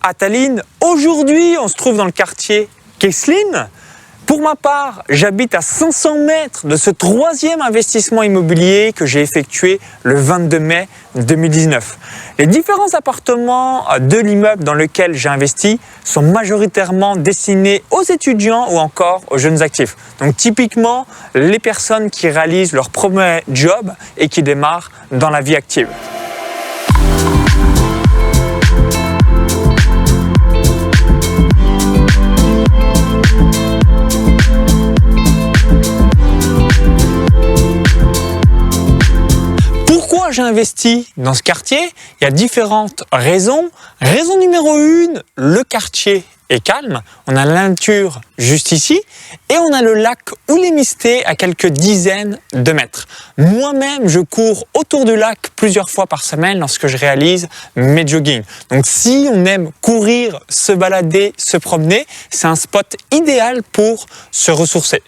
à Tallinn. Aujourd'hui, on se trouve dans le quartier Kesslin. Pour ma part, j'habite à 500 mètres de ce troisième investissement immobilier que j'ai effectué le 22 mai 2019. Les différents appartements de l'immeuble dans lequel j'ai investi sont majoritairement destinés aux étudiants ou encore aux jeunes actifs. Donc typiquement, les personnes qui réalisent leur premier job et qui démarrent dans la vie active. Pourquoi j'ai investi dans ce quartier? Il y a différentes raisons. Raison numéro 1, le quartier est calme. On a la nature juste ici et on a le lac Oulémisté à quelques dizaines de mètres. Moi-même, je cours autour du lac plusieurs fois par semaine lorsque je réalise mes joggings. Donc si on aime courir, se balader, se promener, c'est un spot idéal pour se ressourcer.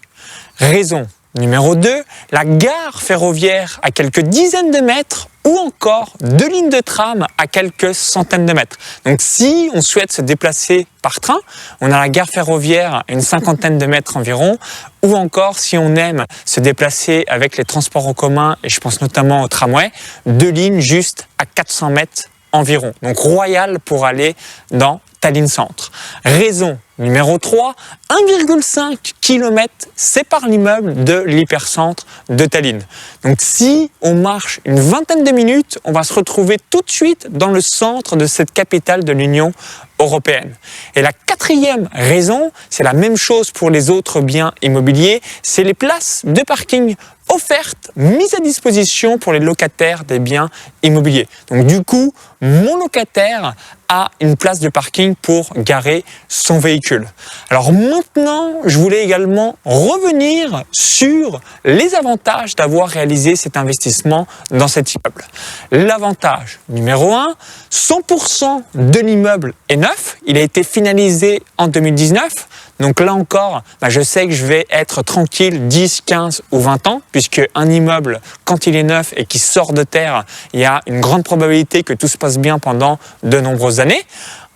Raison numéro 2, la gare ferroviaire à quelques dizaines de mètres ou encore 2 lignes de tram à quelques centaines de mètres. Donc si on souhaite se déplacer par train, on a la gare ferroviaire à une cinquantaine de mètres environ, ou encore si on aime se déplacer avec les transports en commun, et je pense notamment au tramway, 2 lignes juste à 400 mètres environ. Donc royal pour aller dans Tallinn Centre. Raison numéro 3, 1,5 km sépare l'immeuble de l'hypercentre de Tallinn. Donc si on marche une vingtaine de minutes, on va se retrouver tout de suite dans le centre de cette capitale de l'Union européenne. Et la quatrième raison, c'est la même chose pour les autres biens immobiliers, c'est les places de parking offertes, mises à disposition pour les locataires des biens immobiliers. Donc du coup, mon locataire a une place de parking pour garer son véhicule. Alors maintenant, je voulais également revenir sur les avantages d'avoir réalisé cet investissement dans cet immeuble. L'avantage numéro 1, 100% de l'immeuble est neuf. Il a été finalisé en 2019. Donc là encore, je sais que je vais être tranquille 10, 15 ou 20 ans, puisque un immeuble, quand il est neuf et qu'il sort de terre, il y a une grande probabilité que tout se passe bien pendant de nombreuses années.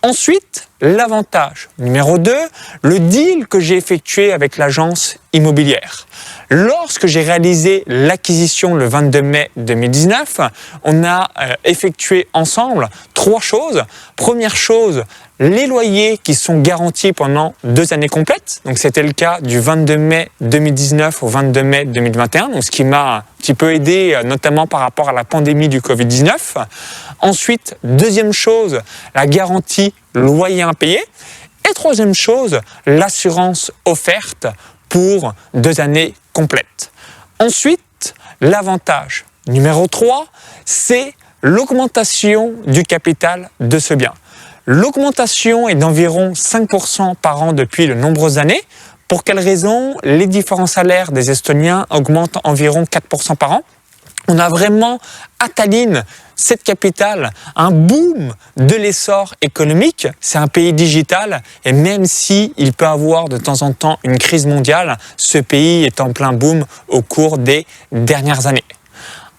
Ensuite, l'avantage numéro 2, le deal que j'ai effectué avec l'agence immobilière. Lorsque j'ai réalisé l'acquisition le 22 mai 2019, on a effectué ensemble 3 choses. Première chose, les loyers qui sont garantis pendant 2 années complètes. Donc c'était le cas du 22 mai 2019 au 22 mai 2021, donc ce qui m'a un petit peu aidé, notamment par rapport à la pandémie du Covid-19. Ensuite, deuxième chose, la garantie loyer impayé. Et troisième chose, l'assurance offerte pour 2 années complètes. Ensuite, l'avantage numéro 3, c'est l'augmentation du capital de ce bien. L'augmentation est d'environ 5% par an depuis de nombreuses années. Pour quelles raisons? Les différents salaires des Estoniens augmentent environ 4% par an. On a vraiment à Tallinn, cette capitale, un boom de l'essor économique. C'est un pays digital et même s'il peut avoir de temps en temps une crise mondiale, ce pays est en plein boom au cours des dernières années.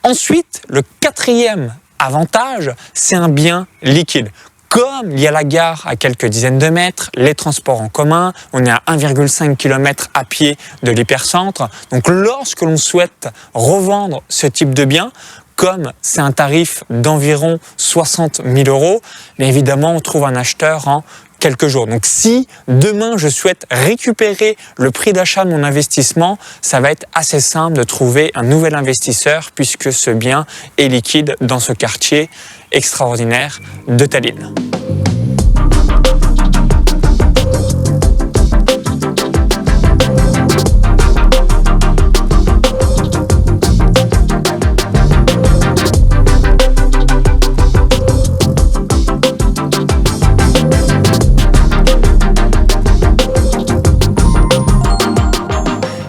Ensuite, le quatrième avantage, c'est un bien liquide. Comme il y a la gare à quelques dizaines de mètres, les transports en commun, on est à 1,5 km à pied de l'hypercentre. Donc lorsque l'on souhaite revendre ce type de bien, comme c'est un tarif d'environ 60 000 €, bien évidemment on trouve un acheteur en quelques jours. Donc si demain je souhaite récupérer le prix d'achat de mon investissement, ça va être assez simple de trouver un nouvel investisseur puisque ce bien est liquide dans ce quartier extraordinaire de Tallinn.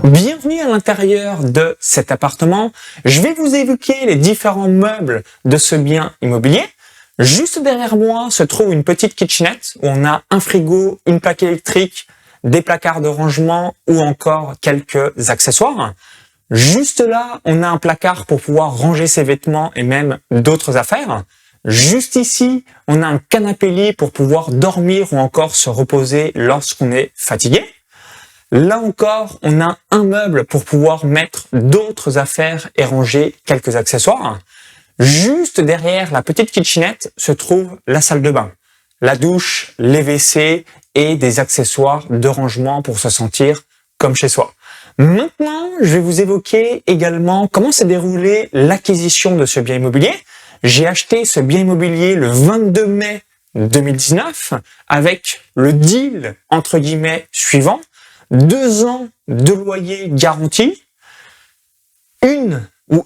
Bienvenue à l'intérieur de cet appartement. Je vais vous évoquer les différents meubles de ce bien immobilier. Juste derrière moi se trouve une petite kitchenette où on a un frigo, une plaque électrique, des placards de rangement ou encore quelques accessoires. Juste là, on a un placard pour pouvoir ranger ses vêtements et même d'autres affaires. Juste ici, on a un canapé lit pour pouvoir dormir ou encore se reposer lorsqu'on est fatigué. Là encore, on a un meuble pour pouvoir mettre d'autres affaires et ranger quelques accessoires. Juste derrière la petite kitchenette se trouve la salle de bain, la douche, les WC et des accessoires de rangement pour se sentir comme chez soi. Maintenant, je vais vous évoquer également comment s'est déroulée l'acquisition de ce bien immobilier. J'ai acheté ce bien immobilier le 22 mai 2019 avec le deal entre guillemets suivant: 2 ans de loyer garanti,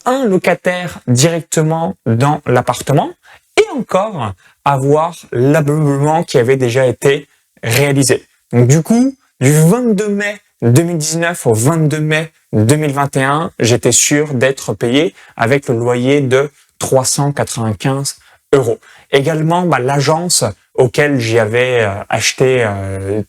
un locataire directement dans l'appartement et encore avoir l'ameublement qui avait déjà été réalisé. Donc du coup, du 22 mai 2019 au 22 mai 2021, j'étais sûr d'être payé avec le loyer de 395 €. Également, l'agence auquel j'y avais acheté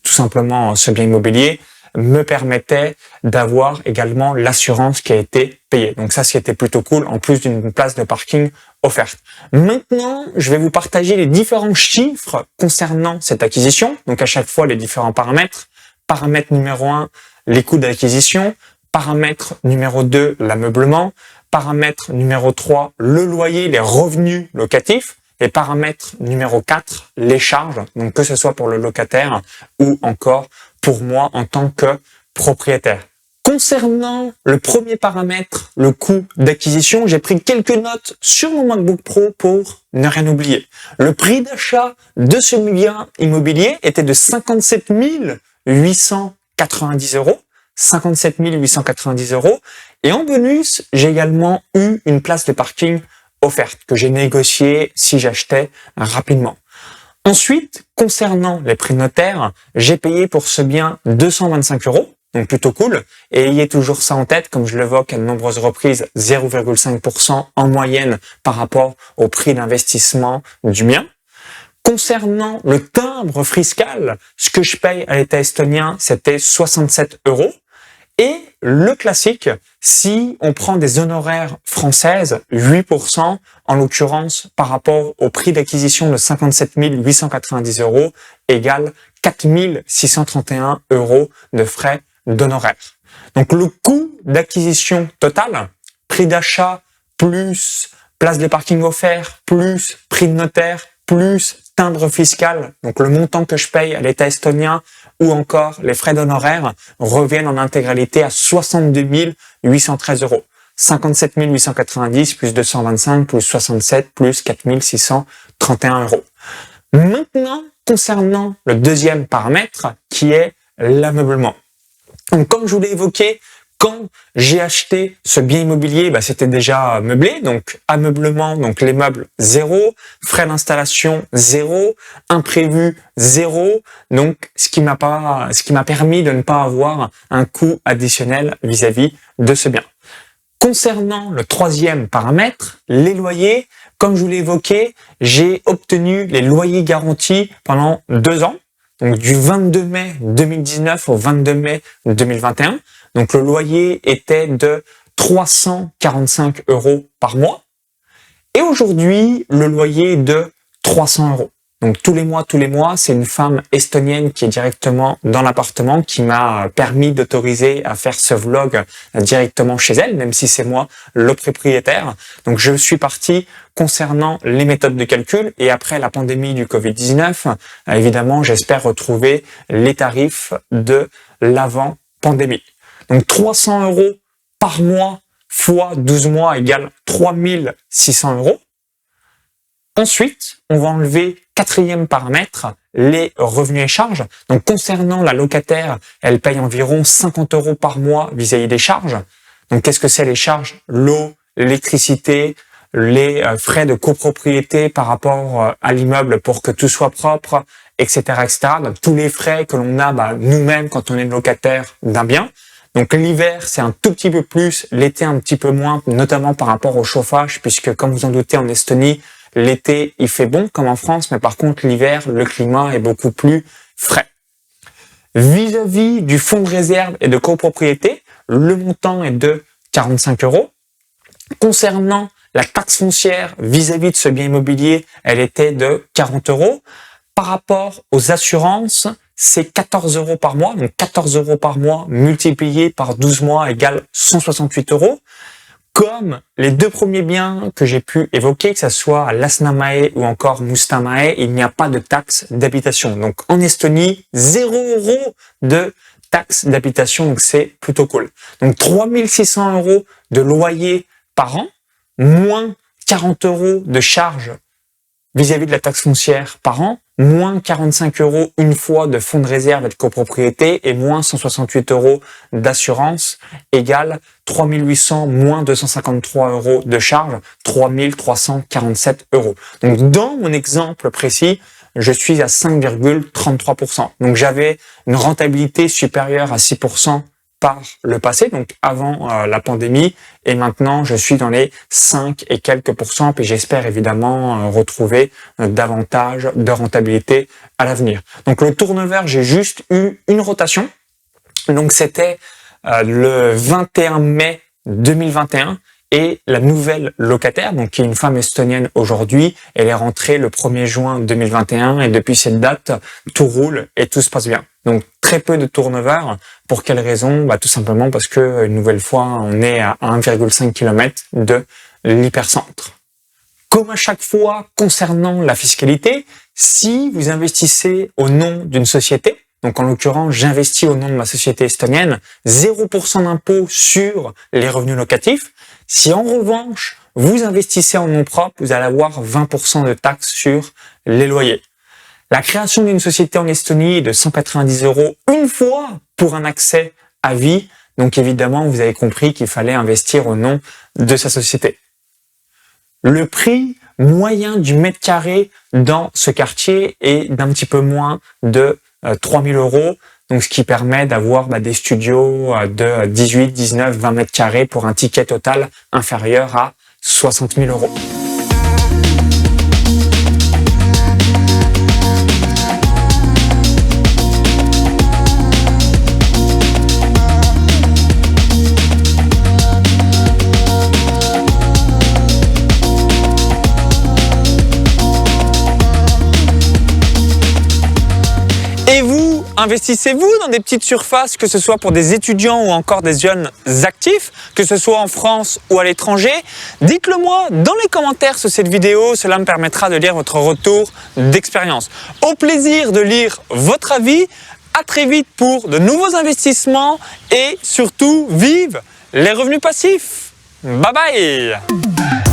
tout simplement ce bien immobilier me permettait d'avoir également l'assurance qui a été payée. Donc ça, c'était plutôt cool, en plus d'une place de parking offerte. Maintenant, je vais vous partager les différents chiffres concernant cette acquisition. Donc à chaque fois, les différents paramètres. Paramètre numéro 1, les coûts d'acquisition. Paramètre numéro 2, l'ameublement. Paramètre numéro 3, le loyer, les revenus locatifs. Et paramètre numéro 4, les charges. Donc que ce soit pour le locataire ou encore pour moi en tant que propriétaire. Concernant le premier paramètre, le coût d'acquisition, j'ai pris quelques notes sur mon MacBook Pro pour ne rien oublier. Le prix d'achat de ce bien immobilier était de 57 890 €. 57 890 €. Et en bonus, j'ai également eu une place de parking offerte que j'ai négociée si j'achetais rapidement. Ensuite, concernant les prix notaires, j'ai payé pour ce bien 225 €, donc plutôt cool. Et ayez toujours ça en tête, comme je l'évoque à de nombreuses reprises, 0,5% en moyenne par rapport au prix d'investissement du bien. Concernant le timbre fiscal, ce que je paye à l'État estonien, c'était 67 €. Et le classique, si on prend des honoraires françaises, 8%, en l'occurrence par rapport au prix d'acquisition de 57 890 € égale 4 631 € de frais d'honoraires. Donc le coût d'acquisition total, prix d'achat plus place de parking offert, plus prix de notaire, plus timbre fiscal, donc le montant que je paye à l'État estonien ou encore les frais d'honoraires reviennent en intégralité à 62 813 €. 57 890 plus 225 plus 67 plus 4 631 €. Maintenant, concernant le deuxième paramètre qui est l'ameublement. Donc comme je vous l'ai évoqué, quand j'ai acheté ce bien immobilier, c'était déjà meublé, donc ameublement, donc les meubles 0, frais d'installation 0, imprévu 0, donc ce qui m'a permis de ne pas avoir un coût additionnel vis-à-vis de ce bien. Concernant le troisième paramètre, les loyers, comme je vous l'ai évoqué, j'ai obtenu les loyers garantis pendant 2 ans, donc du 22 mai 2019 au 22 mai 2021. Donc le loyer était de 345 € par mois. Et aujourd'hui, le loyer est de 300 €. Donc tous les mois, c'est une femme estonienne qui est directement dans l'appartement qui m'a permis d'autoriser à faire ce vlog directement chez elle, même si c'est moi le propriétaire. Donc je suis parti concernant les méthodes de calcul et après la pandémie du Covid-19, évidemment, j'espère retrouver les tarifs de l'avant-pandémie. Donc 300 € par mois fois 12 mois égale 3 600 €. Ensuite, on va enlever quatrième paramètre, les revenus et charges. Donc concernant la locataire, elle paye environ 50 € par mois vis-à-vis des charges. Donc qu'est-ce que c'est les charges? L'eau, l'électricité, les frais de copropriété par rapport à l'immeuble pour que tout soit propre, etc., etc. Donc tous les frais que l'on a nous-mêmes quand on est locataire d'un bien. Donc l'hiver, c'est un tout petit peu plus, l'été un petit peu moins, notamment par rapport au chauffage, puisque comme vous en doutez, en Estonie, l'été, il fait bon comme en France, mais par contre, l'hiver, le climat est beaucoup plus frais. Vis-à-vis du fonds de réserve et de copropriété, le montant est de 45 €. Concernant La taxe foncière vis-à-vis de ce bien immobilier, elle était de 40 €. Par rapport aux assurances, c'est 14 € par mois. Donc 14 € par mois multiplié par 12 mois égale 168 €. Comme les deux premiers biens que j'ai pu évoquer, que ce soit Lasnamäe ou encore Mustamäe, il n'y a pas de taxe d'habitation. Donc en Estonie, 0 € de taxe d'habitation, donc c'est plutôt cool. Donc 3 600 € de loyer par an, moins 40 € de charges vis-à-vis de la taxe foncière par an, moins 45 € une fois de fonds de réserve et de copropriété et moins 168 € d'assurance égale 3 800 moins 253 € de charges, 3 347 €. Donc dans mon exemple précis, je suis à 5,33%. Donc j'avais une rentabilité supérieure à 6% par le passé, donc avant la pandémie, et maintenant je suis dans les 5 et quelques pourcents, puis j'espère évidemment retrouver davantage de rentabilité à l'avenir. Donc le turnover, j'ai juste eu une rotation, donc c'était le 21 mai 2021, et la nouvelle locataire, donc qui est une femme estonienne aujourd'hui, elle est rentrée le 1er juin 2021 et depuis cette date, tout roule et tout se passe bien. Donc très peu de turnover. Pour quelle raison? Tout simplement parce que une nouvelle fois, on est à 1,5 km de l'hypercentre. Comme à chaque fois concernant la fiscalité, si vous investissez au nom d'une société, donc en l'occurrence, j'investis au nom de ma société estonienne, 0% d'impôt sur les revenus locatifs. Si en revanche, vous investissez en nom propre, vous allez avoir 20% de taxes sur les loyers. La création d'une société en Estonie est de 190 € une fois pour un accès à vie. Donc évidemment, vous avez compris qu'il fallait investir au nom de sa société. Le prix moyen du mètre carré dans ce quartier est d'un petit peu moins de 3 000 €. Donc, ce qui permet d'avoir des studios de 18, 19, 20 mètres carrés pour un ticket total inférieur à 60 000 €. Et vous, investissez-vous dans des petites surfaces, que ce soit pour des étudiants ou encore des jeunes actifs, que ce soit en France ou à l'étranger? Dites-le moi dans les commentaires sous cette vidéo, cela me permettra de lire votre retour d'expérience. Au plaisir de lire votre avis, à très vite pour de nouveaux investissements et surtout, vive les revenus passifs. Bye bye!